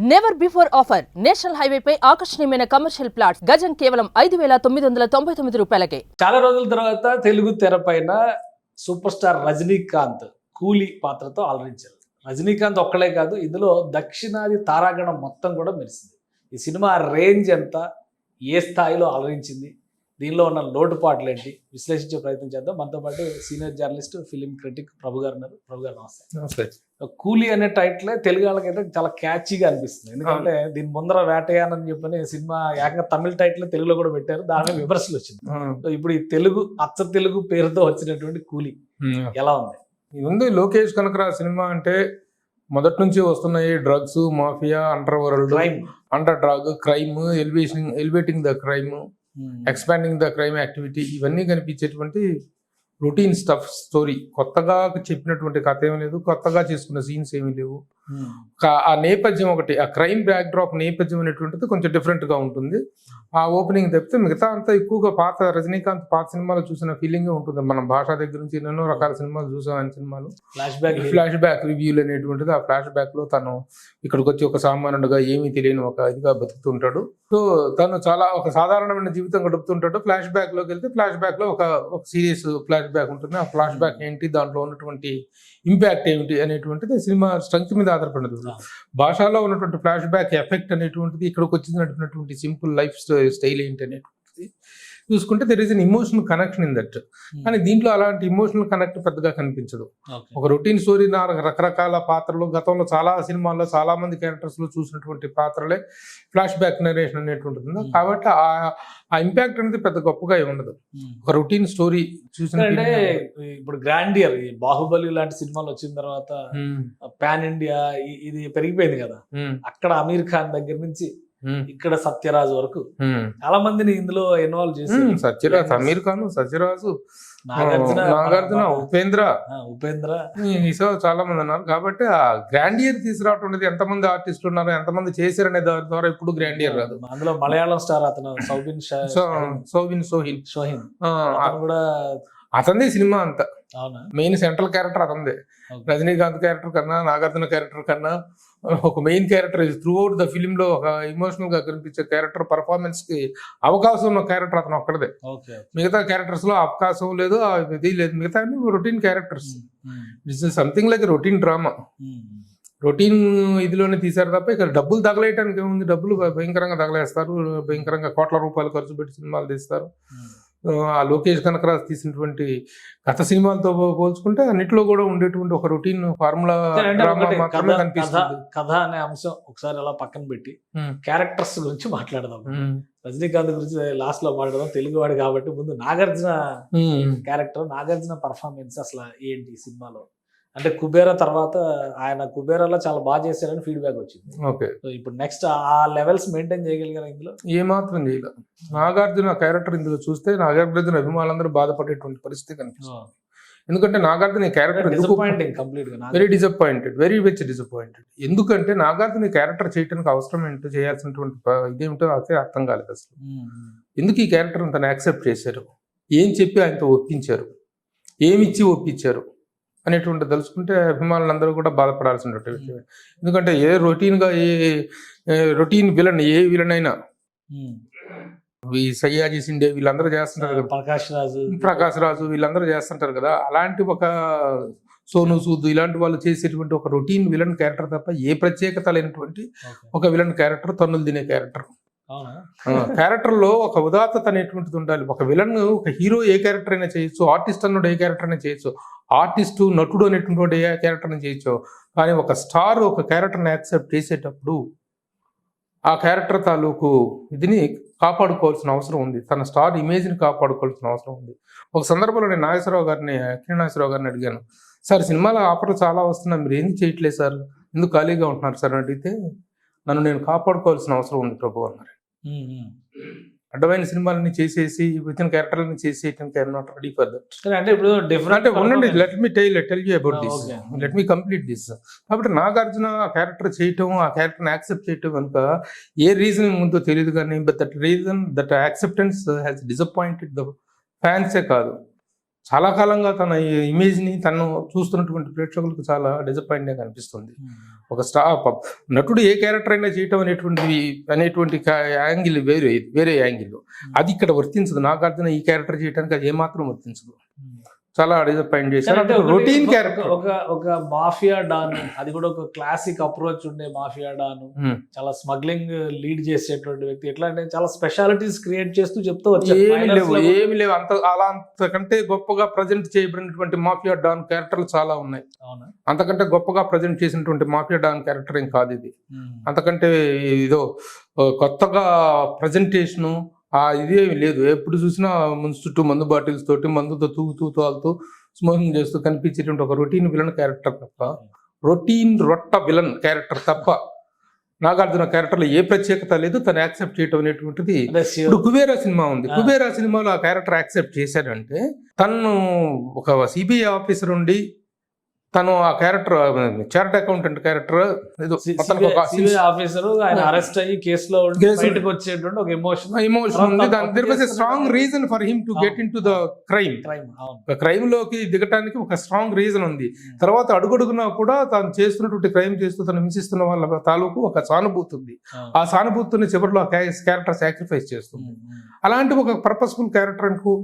Never before offer national highway పై ఆకర్షణీయమైన commercial plots గజం కేవలం 5,999 రూపాయలకే. చాలా రోజుల తర్వాత తెలుగు తెరపైన సూపర్ స్టార్ రజనీకాంత్ కూలీ పాత్రతో అలరించారు. రజనీకాంత్ ఒక్కలే కాదు, ఇందులో దక్షిణాది తారాగణం మొత్తం కూడా మెరిసింది. ఈ సినిమా రేంజ్ ఎంత, ఏ స్థాయిలో అలరించింది, దీనిలో ఉన్న లోటుపాట్లు ఏంటి విశ్లేషించే ప్రయత్నం చేద్దాం. మనతో పాటు సీనియర్ జర్నలిస్ట్, ఫిలిం క్రిటిక్ ప్రభు గారు ఉన్నారు. ప్రభు గారు నమస్తే. కూలీ అనే టైటిల్ తెలుగు వాళ్ళకైతే చాలా క్యాచీగా అనిపిస్తుంది. ఎందుకంటే దీని ముందర వేటయానని చెప్పని సినిమా ఏకంగా తమిళ టైటిల్ తెలుగులో కూడా పెట్టారు, దాని మీద విమర్శలు వచ్చింది. ఇప్పుడు ఈ తెలుగు అచ్చ తెలుగు పేరుతో వచ్చినటువంటి కూలీ ఎలా ఉంది? ఉంది. లోకేష్ కనకరాజ్ సినిమా అంటే మొదటి నుంచి వస్తున్నాయి drugs, mafia, under world, under drug, crime, elevating the crime, expanding the crime activity, ఇవన్నీ కనిపించేటువంటి రొటీన్ స్టఫ్ స్టోరీ. కొత్తగా చెప్పినటువంటి కథ ఏమీ లేదు, కొత్తగా చేసుకున్న సీన్స్ ఏమీ లేవు. ఆ నేపథ్యం ఒకటి, ఆ క్రైమ్ బ్యాక్ డ్రాప్ నేపథ్యం అనేటువంటిది కొంచెం డిఫరెంట్గా ఉంటుంది. ఆ ఓపెనింగ్ తప్పితే మిగతా అంతా ఎక్కువగా రజనీకాంత్ పాత సినిమాలు చూసిన ఫీలింగే ఉంటుంది. మనం భాష దగ్గర నుంచి ఎన్నో రకాల సినిమాలు చూసాం. ఆయన సినిమాలు ఫ్లాష్ బ్యాక్ రివ్యూలు అనేటువంటిది, ఆ ఫ్లాష్ బ్యాక్ లో తను ఇక్కడికి వచ్చి ఒక సామాన్యుడుగా ఏమీ తెలియని ఒక ఇదిగా బతుకుతుంటాడు. సో తను చాలా ఒక సాధారణమైన జీవితం గడుపుతుంటాడు. ఫ్లాష్ బ్యాక్ లోకి వెళ్తే ఫ్లాష్ బ్యాక్ లో ఒక సీరియస్ ఫ్లాష్ బ్యాక్ ఉంటుంది. ఆ ఫ్లాష్ బ్యాక్ ఏంటి, దాంట్లో ఉన్నటువంటి ఇంపాక్ట్ ఏమిటి అనేటువంటిది సినిమా స్ట్రెంగ్త్ మీద ఆధారపడదు. భాషలో ఉన్నటువంటి ఫ్లాష్ బ్యాక్ ఎఫెక్ట్ అనేటువంటిది ఇక్కడికి వచ్చినటువంటి సింపుల్ లైఫ్ స్టైల్ ఏంటి అనేటువంటిది చూసుకుంటే there is an emotional connection in that. కానీ దీంట్లో అలాంటి ఇమోషనల్ కనెక్ట్ పెద్దగా కనిపించదు. ఒక రొటీన్ స్టోరీ, రకరకాల పాత్రలు, గతంలో చాలా సినిమాల్లో చాలా మంది క్యారెక్టర్స్ లో చూసినటువంటి పాత్రలే ఫ్లాష్ బ్యాక్ నరేషన్ అనేటువంటిది. కాబట్టి ఆ ఇంపాక్ట్ అనేది పెద్ద గొప్పగా ఉండదు. ఒక రొటీన్ స్టోరీ చూసిన ఇప్పుడు గ్రాండియర్ బాహుబలి లాంటి సినిమాలు వచ్చిన తర్వాత పాన్ ఇండియా ఇది పెరిగిపోయింది కదా. అక్కడ అమీర్ ఖాన్ దగ్గర నుంచి ఇక్కడ సత్యరాజు వరకు చాలా మందిని ఇందులో ఇన్వాల్వ్ చేశారు. సత్యరాజ్, అమీర్ ఖాన్, సత్యరాజు, నాగార్జున, ఉపేంద్ర చాలా మంది ఉన్నారు. కాబట్టి ఆ గ్రాండియర్ తీసుకురావటం అనేది ఎంతమంది ఆర్టిస్టులు ఉన్నారు, ఎంతమంది చేశారనే దాని ద్వారా ఇప్పుడు గ్రాండియర్ రాదు. అందులో మలయాళం స్టార్ అతను సోహిన్ కూడా అతనిదే సినిమా అంతా. మెయిన్ సెంట్రల్ క్యారెక్టర్ అతనిదే. రజనీకాంత్ క్యారెక్టర్ కన్నా, నాగార్జున క్యారెక్టర్ కన్నా ఒక main character throughout the film లో ఒక ఇమోషనల్ గా కనిపించే క్యారెక్టర్, పర్ఫార్మెన్స్ కి అవకాశం ఉన్న క్యారెక్టర్ అతను ఒక్కడదే. మిగతా క్యారెక్టర్స్ లో అవకాశం లేదు, ఇది లేదు. మిగతా routine characters. It's something like routine drama. Routine ఇదిలోనే తీశారు తప్ప ఇక్కడ డబ్బులు తగలేయటానికి ఏముంది. డబ్బులు భయంకరంగా తగలేస్తారు, భయంకరంగా కోట్ల రూపాయలు ఖర్చు పెట్టి సినిమాలు తీస్తారు. ఆ లోకేష్ కనకరాజ్ తీసినటువంటి గత సినిమాలతో పోల్చుకుంటే అన్నిట్లో కూడా ఉండేటువంటి ఒక రొటీన్ ఫార్ములా మాత్రమే కనిపిస్తుంది. కథ అనే అంశం ఒకసారి అలా పక్కన పెట్టి క్యారెక్టర్స్ గురించి మాట్లాడదాం. రజనీకాంత్ గురించి లాస్ట్ లో మాట్లాడదాం. తెలుగువాడు కాబట్టి ముందు నాగార్జున క్యారెక్టర్, నాగార్జున పర్ఫార్మెన్స్ అసలు ఏంటి సినిమాలో? అంటే కుబేరా తర్వాత ఆయన కుబేరాలో చాలా బాగా చేశారని ఫీడ్బ్యాక్ వచ్చింది. ఓకే, ఇప్పుడు నెక్స్ట్ ఆ లెవెల్స్ మెయింటైన్ చేయగలిగారు ఇందులో? ఏమాత్రం చేయలేదు. నాగార్జున క్యారెక్టర్ ఇందులో చూస్తే నాగార్జున అభిమానులందరూ బాధపడేటువంటి పరిస్థితి కనిపిస్తుంది. ఎందుకంటే Nagarjuna character very disappointed, very much disappointed. ఎందుకంటే నాగార్జున క్యారెక్టర్ చేయడానికి అవసరం ఏంటో, చేయాల్సినటువంటి ఇదేమిటో అదే అర్థం కాలేదు అసలు. ఎందుకు ఈ క్యారెక్టర్ తను యాక్సెప్ట్ చేశారు, ఏం చెప్పి ఆయనతో ఒప్పించారు, ఏమిచ్చి ఒప్పించారు అనేటువంటి తెలుసుకుంటే అభిమానులందరూ కూడా బాధపడాల్సినటువంటి విషయం. ఎందుకంటే ఏ రొటీన్ విలన్, ఏ విలన్ అయినా ఈ సయ్యాజీ సిండే వీళ్ళందరూ చేస్తుంటారు కదా, ప్రకాష్ రాజు వీళ్ళందరూ చేస్తుంటారు కదా. అలాంటి ఒక సోను సూద్ ఇలాంటి వాళ్ళు చేసేటువంటి ఒక రొటీన్ విలన్ క్యారెక్టర్ తప్ప ఏ ప్రత్యేకత లేనటువంటి ఒక విలన్ క్యారెక్టర్, తన్నులు తినే క్యారెక్టర్. క్యారెక్టర్ లో ఒక ఉదాత్తత అనేటువంటిది ఉండాలి. ఒక విలన్, ఒక హీరో ఏ క్యారెక్టర్ అయినా చేయొచ్చు, ఆర్టిస్ట్ అన్నోడు ఏ క్యారెక్టర్ అయినా చేయొచ్చు, ఆర్టిస్టు నటుడు అనేటువంటి ఏ క్యారెక్టర్ అయినా చేయొచ్చు. కానీ ఒక స్టార్ ఒక క్యారెక్టర్ని యాక్సెప్ట్ చేసేటప్పుడు ఆ క్యారెక్టర్ తాలూకు ఇదిని కాపాడుకోవాల్సిన అవసరం ఉంది, తన స్టార్ ఇమేజ్ని కాపాడుకోవాల్సిన అవసరం ఉంది. ఒక సందర్భంలో నేను అక్కినేని నాగేశ్వరరావు గారిని అడిగాను, సార్ సినిమాలో ఆఫర్లు చాలా వస్తున్నాయి, మీరు ఏం చేయట్లేదు సార్, ఎందుకు ఖాళీగా ఉంటున్నారు సార్ అని అడిగితే, నన్ను నేను కాపాడుకోవాల్సిన అవసరం ఉంది ప్రభు అన్నారు. అడ్డమైన సినిమాలని చేసేసి వచ్చిన క్యారెక్టర్లని చేసేయడానికి I'm not ready for that. అంటే ఇప్పుడు డిఫరెంట్ ఉండండి, let me tell you about this, let me complete this. కాబట్టి నాగార్జున ఆ క్యారెక్టర్ చేయటం, ఆ క్యారెక్టర్ని యాక్సెప్ట్ చేయటం కనుక ఏ రీజన్ ముందో తెలియదు కానీ, but that reason, that acceptance has disappointed the ఫ్యాన్సే కాదు, చాలా కాలంగా తన ఇమేజ్ని తను చూస్తున్నటువంటి ప్రేక్షకులకు చాలా డిసప్పాయింట్గా కనిపిస్తుంది. ఒక నటుడు ఏ క్యారెక్టర్ అయినా చేయటం అనేటువంటి యాంగిల్ వేరే యాంగిల్. అది ఇక్కడ వర్తించదు. నాగార్జున ఈ క్యారెక్టర్ చేయడానికి అది ఏమాత్రం వర్తించదు. చాలా డిసప్పాయింట్ చేశారు. రొటీన్ క్యారెక్టర్, ఒక మాఫియా డాన్, అది కూడా ఒక క్లాసిక్ అప్రోచ్ ఉండే మాఫియా డాన్, చాలా స్మగ్లింగ్ లీడ్ చేసేటువంటి వ్యక్తి. ఎట్లా అంటే చాలా స్పెషాలిటీస్ క్రియేట్ చేస్తూ చెప్తూ ఏమి లేవు అలా అంతకంటే గొప్పగా ప్రజెంట్ చేయబడినటువంటి మాఫియా డాన్ క్యారెక్టర్లు చాలా ఉన్నాయి. అంతకంటే గొప్పగా ప్రజెంట్ చేసినటువంటి మాఫియా డాన్ క్యారెక్టర్ ఏం కాదు ఇది. అంతకంటే ఏదో కొత్తగా ప్రజెంటేషను ఇదేమి లేదు. ఎప్పుడు చూసినా చుట్టూ మందు బాటిల్స్ తోటి మందుతో తూగుతూ తాగుతూ స్మోకింగ్ చేస్తూ కనిపించేటువంటి ఒక రొటీన్ విలన్ క్యారెక్టర్ తప్ప, రొట్ట విలన్ క్యారెక్టర్ తప్ప నాగార్జున క్యారెక్టర్లో ఏ ప్రత్యేకత లేదు. తను యాక్సెప్ట్ చేయటం అనేటువంటిది. ఇప్పుడు కుబేరా సినిమా ఉంది. కుబేరా సినిమాలో ఆ క్యారెక్టర్ యాక్సెప్ట్ చేశాడంటే తను ఒక సిబిఐ ఆఫీసర్ ఉండి తను ఆ character chart accountant character officer ఆయన అరెస్ట్ అయ్యి కేసులో బయటకు వచ్చేటువంటి ఒక ఎమోషన్ ఉంది. There was a strong reason for him to get into the crime లోకి దిగటానికి ఒక స్ట్రాంగ్ రీజన్ ఉంది. తర్వాత అడుగడుగునా కూడా తాను చేస్తున్నటువంటి క్రైమ్ చేస్తూ తను హింసిస్తున్న వాళ్ళ తాలూకు ఒక సానుభూతి ఉంది. ఆ సానుభూతిని చివరిలో క్యారెక్టర్ సాక్రిఫైస్ చేస్తుంది. అలాంటి ఒక పర్పస్ఫుల్ క్యారెక్టర్ అనుకో,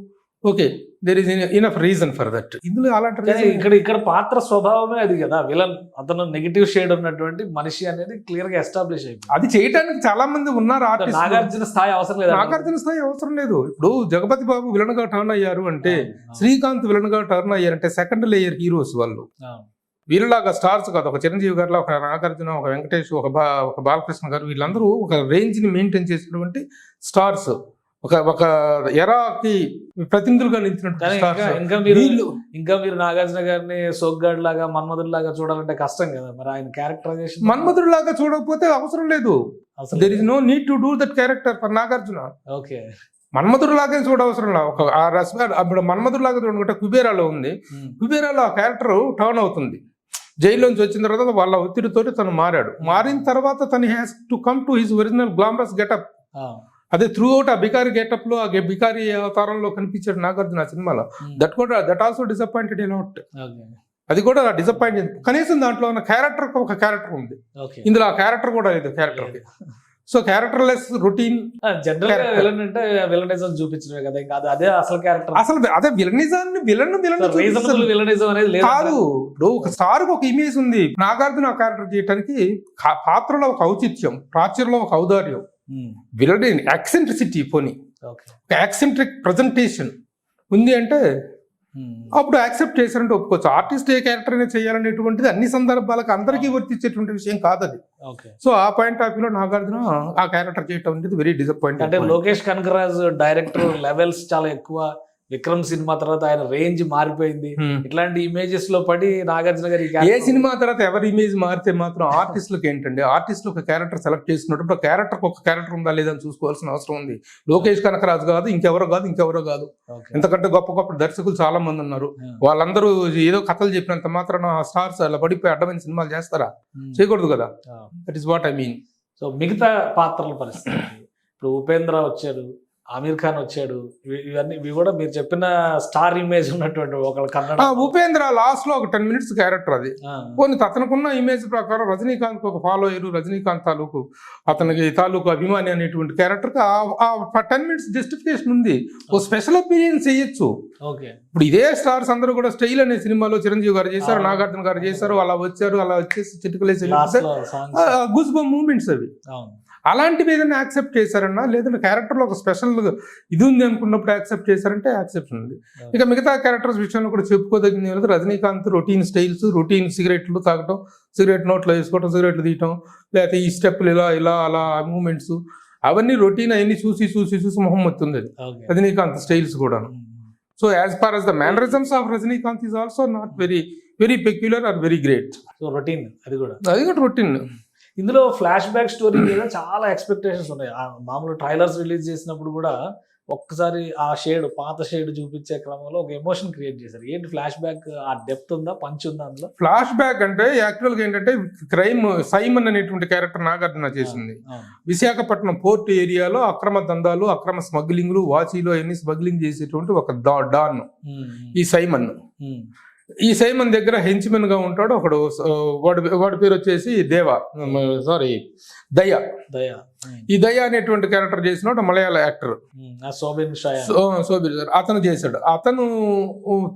okay, there is enough reason for that. ఇందులో అలాంటి ఇక్కడ పాత్ర స్వభావమే అది కదా, విలన్. అతను నెగిటివ్ షేడ్ ఉన్నటువంటి మనిషి అనేది క్లియర్ గా ఎస్టాబ్లిష్ అయిపోయింది. అది చేయడానికి చాలా మంది ఉన్నారు ఆర్టిస్ట్. నాగార్జున స్థాయి అవసరం లేదు. నాగార్జున స్థాయి అవసరం లేదు. ఇప్పుడు జగపతి బాబు విలన్ గా టర్న్ అయ్యారు అంటే, శ్రీకాంత్ విలన్ గా టర్న్ అయ్యారంటే సెకండ్ లేయర్ హీరోస్ వాళ్ళు. వీళ్ళలాగా స్టార్స్ కాదు. ఒక చిరంజీవి గారిలో, ఒక నాగార్జున, ఒక వెంకటేష్, ఒక బాలకృష్ణ గారు, వీళ్ళందరూ ఒక రేంజ్ ని మెయింటైన్ చేసినటువంటి స్టార్స్. ఒక ఎరాకి ప్రతినిధులుగా ఇంకా మీరు నాగార్జున గారిని సోగ్గాడ్ లాగా మన్మధుడు లాగా చూడాలంటే కష్టం కదా. మరి ఆయన క్యారెక్టరైజేషన్ మన్మధుడు లాగా చూడకపోతే అవసరం లేదు. There is no need to do that character for Nagarjuna. Okay, Manmadhudu లాగే చూడవసరం లేదు. ఒక ఆ రస్మ అప్పుడు మన్మధుడు లాగా చూడకుంటే కుబేరాలో ఉంది. కుబేరాలో ఆ క్యారెక్టర్ టర్న్ అవుతుంది. జైల్లోంచి వచ్చిన తర్వాత వాళ్ళ ఒత్తిడితోటి తను మారాడు. మారిన తర్వాత తను has to come to his original glamorous getup. అదే త్రూ అవుట్ ఆ బికారి గెటప్ లో, ఆ బికారి అవతారంలో కనిపించాడు నాగార్జున ఆ సినిమాలో. That also disappointed a lot. అది కూడా డిసప్పాయింట్. కనీసం దాంట్లో ఉన్న క్యారెక్టర్ ఒక క్యారెక్టర్ ఉంది, ఇందులో ఆ క్యారెక్టర్ కూడా లేదు character. So character less routine. General అంటే విలనిజం చూపించడమే కదా, ఇంకా అదే అసలు క్యారెక్టర్. అసలు అదే విలనిజాన్ని విలనిజం అనేది కాదు. ఇప్పుడు ఒక స్టార్ ఒక ఇమేజ్ ఉంది. నాగార్జున ఆ క్యారెక్టర్ చేయడానికి పాత్రలో ఒక ఔచిత్యం, ప్రాచుర్యంలో ఒక ఔదార్యం, విలన్ యాక్సెంట్రిసిటీ, పోనీ యాక్సెంట్రిక్ ప్రజెంటేషన్ ఉంది అంటే అప్పుడు యాక్సెప్ట్ చేశారంటే ఒప్పుకోవచ్చు. ఆర్టిస్ట్ ఏ క్యారెక్టర్ అయినా చేయాలనేటువంటిది అన్ని సందర్భాలకు అందరికీ వర్తించేటువంటి విషయం కాదు అది. సో ఆ పాయింట్ ఆఫ్ వ్యూలో నాగార్జున ఆ క్యారెక్టర్ చేయటం అనేది వెరీ డిసప్పాయింట్. అంటే లోకేష్ కనగరాజ్ డైరెక్టర్ లెవెల్స్ చాలా ఎక్కువ. విక్రమ్ సినిమా తర్వాత ఆయన రేంజ్ మారిపోయింది. ఇట్లాంటి ఇమేజెస్ లో పడి నాగార్జున గారి ఏ సినిమా తర్వాత ఎవరి ఇమేజ్ మారితే మాత్రం ఆర్టిస్టులకు ఏంటంటే, ఆర్టిస్టులు ఒక క్యారెక్టర్ సెలెక్ట్ చేసుకున్నప్పుడు క్యారెక్టర్ ఒక క్యారెక్టర్ ఉందా లేదని చూసుకోవాల్సిన అవసరం ఉంది. లోకేష్ కనకరాజు కాదు, ఇంకెవరో కాదు. ఎందుకంటే గొప్ప గొప్ప దర్శకులు చాలా మంది ఉన్నారు. వాళ్ళందరూ ఏదో కథలు చెప్పినంత మాత్రం ఆ స్టార్స్ అలా పడిపోయి అడ్డమైన సినిమాలు చేస్తారా? చేయకూడదు కదా. That is what I mean. So మిగతా పాత్రల పరిస్థితి, ఇప్పుడు ఉపేంద్ర వచ్చాడు, ఆమీర్ ఖాన్ వచ్చాడు, ఇవి కూడా మీరు చెప్పిన స్టార్ ఇమేజ్ ఉన్నటువంటి ఒకళ్ళు కన్నడ. ఉపేంద్ర లాస్ట్ లో ఒక 10 minutes క్యారెక్టర్ అది. కొన్ని అతనుకున్న ఇమేజ్ ప్రకారం రజనీకాంత్ ఒక ఫాలో అయ్యారు, రజనీకాంత్ తాలూకు తాలూకు అభిమాని అనేటువంటి క్యారెక్టర్ కి 10 minutes జస్టిఫికేషన్ ఉంది. ఓ స్పెషల్ ఒపీనియన్ చేయొచ్చు. ఇప్పుడు ఇదే స్టార్స్ అందరూ కూడా స్టైల్ అనే సినిమాలో చిరంజీవి గారు చేశారు, నాగార్జున గారు చేశారు, అలా వచ్చారు, అలా వచ్చేసి చిటికలేసి గూస్ బంప్ మూమెంట్స్ అవి. అలాంటివి ఏదైనా యాక్సెప్ట్ చేశారన్నా, లేదంటే క్యారెక్టర్లో ఒక స్పెషల్ ఇది ఉంది అనుకున్నప్పుడు యాక్సెప్ట్ చేశారంటే యాక్సెప్షన్ ఉంది. ఇక మిగతా క్యారెక్టర్స్ విషయంలో కూడా చెప్పుకోదగింది లేదు. రజనీకాంత్ రొటీన్ స్టైల్స్, రొటీన్ సిగరెట్లు తాగటం, సిగరెట్ నోట్లో వేసుకోవటం, సిగరెట్లు తీయటం, లేకపోతే ఈ స్టెప్లు ఇలా అలా మూమెంట్స్, అవన్నీ రొటీన్. అవన్నీ చూసి మొహం వస్తుంది రజనీకాంత్ స్టైల్స్ కూడా. So as far as the mannerisms of Rajinikanth is also not very peculiar or very great. So routine అది కూడా రొటీన్. ఇందులో ఫ్లాష్ బ్యాక్ స్టోరీ మీద చాలా ఎక్స్పెక్టేషన్స్ ఉన్నాయి. మామూలు ట్రైలర్స్ రిలీజ్ చేసినప్పుడు కూడా ఒక్కసారి ఆ పాత షేడ్ చూపించే క్రమంలో ఒక ఎమోషన్ క్రియేట్ చేశారు. ఏంటి ఫ్లాష్ బ్యాక్? ఆ డెప్త్ ఉందా, పంచ్ ఉందా అందులో? ఫ్లాష్ బ్యాక్ అంటే యాక్చువల్గా ఏంటంటే క్రైమ్ సైమన్ అనేటువంటి క్యారెక్టర్ నాగార్జున చేసింది. విశాఖపట్నం పోర్ట్ ఏరియాలో అక్రమ దందాలు, అక్రమ స్మగ్లింగ్లు, వాచీలో అన్ని స్మగ్లింగ్ చేసేటువంటి ఒక డాన్ ఈ సైమన్. ఈ సైమన్ దగ్గర హెంచ్మెన్ గా ఉంటాడు ఒకడు. వాడి పేరు వచ్చేసి దయ. ఈ దయ అనేటువంటి క్యారెక్టర్ చేసినాడు మలయాళ యాక్టర్ శోభిన్ సార్. అతను చేశాడు. అతను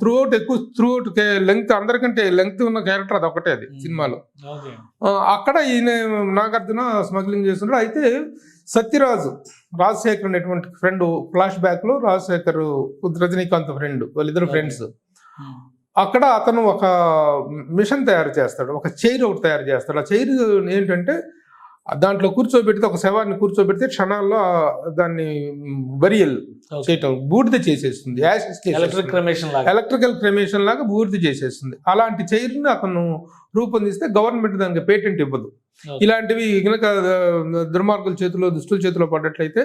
త్రూఅవుట్ లెంగ్త్, అందరికంటే లెంగ్త్ ఉన్న క్యారెక్టర్ అది ఒకటే అది సినిమాలో. అక్కడ ఈయన నాగార్జున స్మగ్లింగ్ చేస్తున్నాడు. అయితే సత్యరాజు, రాజశేఖర్ అనేటువంటి ఫ్రెండ్, ఫ్లాష్ బ్యాక్ లో రాజశేఖర్ రజనీకాంత్ ఫ్రెండ్, వాళ్ళిద్దరు ఫ్రెండ్స్. అక్కడ అతను ఒక మిషన్ తయారు చేస్తాడు, ఒక చైర్ ఒకటి తయారు చేస్తాడు. ఆ చైర్ ఏంటంటే దాంట్లో కూర్చోబెడితే, ఒక శవాన్ని కూర్చోబెడితే క్షణాల్లో దాన్ని బరియల్ చేయటం, బూడిద చేసేస్తుంది, ఎలక్ట్రికల్ క్రెమేషన్ లాగా బూడిద చేసేస్తుంది. అలాంటి చైర్ని అతను రూపొందిస్తే గవర్నమెంట్ దానికి పేటెంట్ ఇవ్వదు. ఇలాంటివి కనుక దుర్మార్గుల చేతిలో, దుష్టుల చేతిలో పడ్డట్లయితే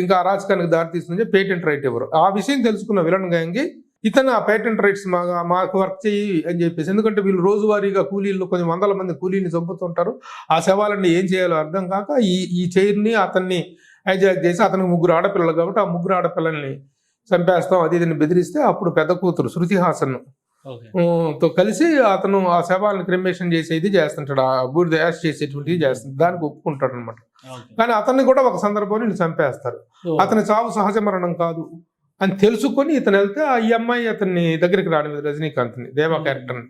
ఇంకా అరాచకానికి దారితీస్తుంది, పేటెంట్ రైట్ ఇవ్వరు. ఆ విషయం తెలుసుకున్న విలన్ గ్యాంగ్ ఇతను ఆ పేటెంట్ రైట్స్ మాకు వర్క్ చేయి అని చెప్పేసి, ఎందుకంటే వీళ్ళు రోజువారీగా కూలీలు కొన్ని వందల మంది కూలీని చంపుతుంటారు. ఆ శవాలన్నీ ఏం చేయాలో అర్థం కాక ఈ చైర్ని అతన్ని హైజాక్ చేసి, అతనికి 3 ఆడపిల్లలు కాబట్టి ఆ 3 ఆడపిల్లల్ని చంపేస్తాం అది ఇదని బెదిరిస్తే, అప్పుడు పెద్ద కూతురు శృతి హాసన్ తో కలిసి అతను ఆ శవాలను క్రిమేషన్ చేసేది చేస్తుంటాడు, ఆ బూడిద యాష్ చేసేటువంటిది చేస్తుంది. దానికి ఒప్పుకుంటాడు అనమాట. కానీ అతన్ని కూడా ఒక సందర్భంలో చంపేస్తారు. అతని చావు సహజ మరణం కాదు అని తెలుసుకొని ఇతను వెళ్తే, ఈ అమ్మాయి అతన్ని దగ్గరికి రావడం రజనీకాంత్ని, దేవా క్యారెక్టర్ని.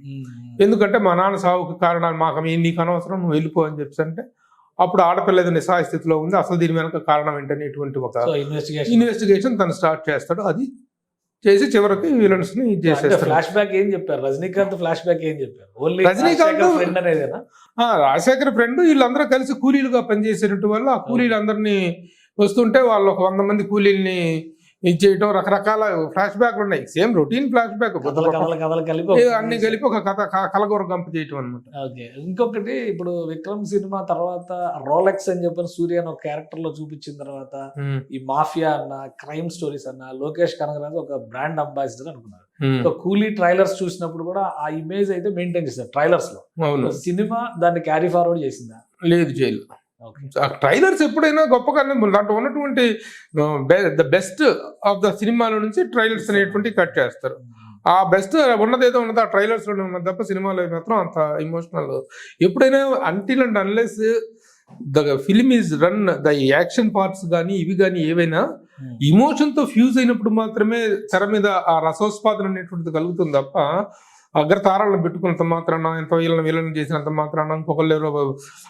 ఎందుకంటే మా నాన్న సావుకి కారణాలు నీకు అనవసరం, నువ్వు వెళ్ళిపో అని చెప్పి అంటే, అప్పుడు ఆడపిల్ల ఏదో నిస్సహాయ స్థితిలో ఉంది, అసలు దీని వెనక కారణం ఏంటనేటువంటి ఒక ఇన్వెస్టిగేషన్ తను స్టార్ట్ చేస్తాడు. అది చేసి చివరికి విలన్స్ ని చేసేస్తాడు. ఫ్లాష్ బ్యాక్ ఏం చెప్పారు రజనీకాంత్? ఫ్లాష్ బ్యాక్ ఏం చెప్పారు? రాజశేఖర్ ఫ్రెండ్, వీళ్ళందరూ కలిసి కూలీలుగా పనిచేసేటువంటి వాళ్ళు. ఆ కూలీలందరినీ వస్తుంటే వాళ్ళు ఒక 100 మంది కూలీల్ని ఇచ్చేయటం, రకరకాల ఫ్లాష్ బ్యాక్లు ఉన్నాయి. సేమ్ రొటీన్ ఫ్లాష్ బ్యాక్, అన్ని కలిపి ఒక కథ కలగూర గంప చేయటం అనమాట. ఓకే. ఇంకొకటి, ఇప్పుడు విక్రమ్ సినిమా తర్వాత రోలెక్స్ అని చెప్పిన సూర్య ఒక క్యారెక్టర్ లో చూపించిన తర్వాత ఈ మాఫియా అన్న, క్రైమ్ స్టోరీస్ అన్న, లోకేష్ కనగరాజు ఒక బ్రాండ్ అంబాసిడర్ అనుకున్నారు. సో కూలీ ట్రైలర్స్ చూసినప్పుడు కూడా ఆ ఇమేజ్ అయితే మెయింటైన్ చేస్తారు ట్రైలర్స్ లో. సినిమా దాన్ని క్యారీ ఫార్వర్డ్ చేసిందా? లేదు, చేయలేదు. ట్రైలర్స్ ఎప్పుడైనా గొప్పగానే దాంట్లో ఉన్నటువంటి ద బెస్ట్ ఆఫ్ ద సినిమాల నుంచి ట్రైలర్స్ అనేటువంటి కట్ చేస్తారు. ఆ బెస్ట్ ఉన్నదేదో ఉన్నది ఆ ట్రైలర్స్ లోనే ఉన్నది తప్ప సినిమాలో మాత్రం అంత ఇమోషనల్ ఎప్పుడైనా until and unless the film is run, the action parts కానీ ఇవి కానీ ఏవైనా ఇమోషన్ తో ఫ్యూజ్ అయినప్పుడు మాత్రమే తెర మీద ఆ రసోత్పాదన అనేటువంటిది కలుగుతుంది తప్ప అగ్రతారాలను పెట్టుకున్నంత మాత్రాన, ఎంత వీళ్ళని చేసినంత మాత్రాన, ఇంకొకళ్ళు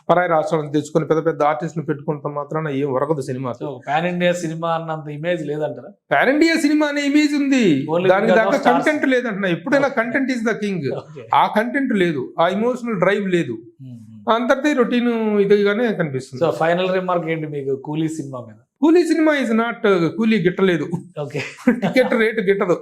పరాయి రాష్ట్రాలను తెచ్చుకొని పెద్ద పెద్ద ఆర్టిస్టులు పెట్టుకున్నంత మాత్రాన ఏం వరకదు సినిమా. పాన్ ఇండియా సినిమా అన్నంత ఇమేజ్ లేదంటారా? పాన్ ఇండియా సినిమా అనే ఇమేజ్ ఉంది, దానికి దాకా కంటెంట్ లేదంటున్నా. ఎప్పుడైనా కంటెంట్ ఈజ్ ద కింగ్. ఆ కంటెంట్ లేదు, ఆ ఇమోషనల్ డ్రైవ్ లేదు, అంతటి రొటీన్ ఇదిగానే కనిపిస్తుంది. సో ఫైనల్ రిమార్క్ ఏంటి మీకు కూలీ సినిమా మీద? కూలీ సినిమా ఇస్ నాట్, కూలీ గిట్టలేదు, టికెట్ రేటు గిట్టదు,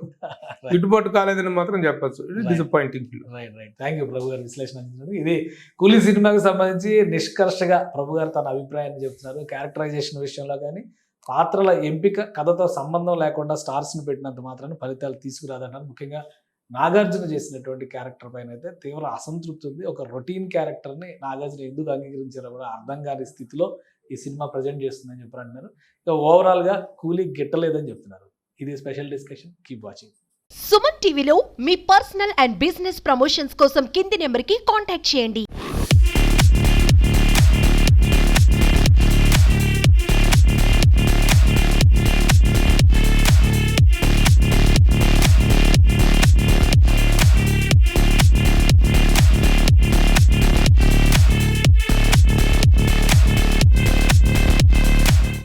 గిట్టుబాటు కాలేదని మాత్రం చెప్పచ్చు. It disappointing. Right. Thank you Prabhu గారు విశ్లేషణ అందించారు. ఇది కూలీ సినిమాకి సంబంధించి నిష్కర్షగా ప్రభు గారు తన అభిప్రాయాన్ని చెప్తున్నారు. క్యారెక్టరైజేషన్ విషయంలో కానీ, పాత్రల ఎంపిక కథతో సంబంధం లేకుండా స్టార్స్ ని పెట్టినంత మాత్రాన్ని ఫలితాలు తీసుకురాదన్నారు. ముఖ్యంగా నాగార్జున చేసినటువంటి క్యారెక్టర్ పైన అయితే తీవ్ర అసంతృప్తి ఉంది. ఒక రొటీన్ క్యారెక్టర్ని నాగార్జున ఎందుకు అంగీకరించారో కూడా అర్థం కాని స్థితిలో ఈ సినిమా ప్రజెంట్ చేస్తుందని చెప్పారు అంటున్నారు. ఇక ఓవరాల్గా కూలీ గిట్టలేదని చెప్తున్నారు. ఇది special discussion. Keep watching. Suman టీవీలో మీ పర్సనల్ అండ్ బిజినెస్ ప్రమోషన్స్ కోసం కింది నెంబర్కి కాంటాక్ట్ చేయండి.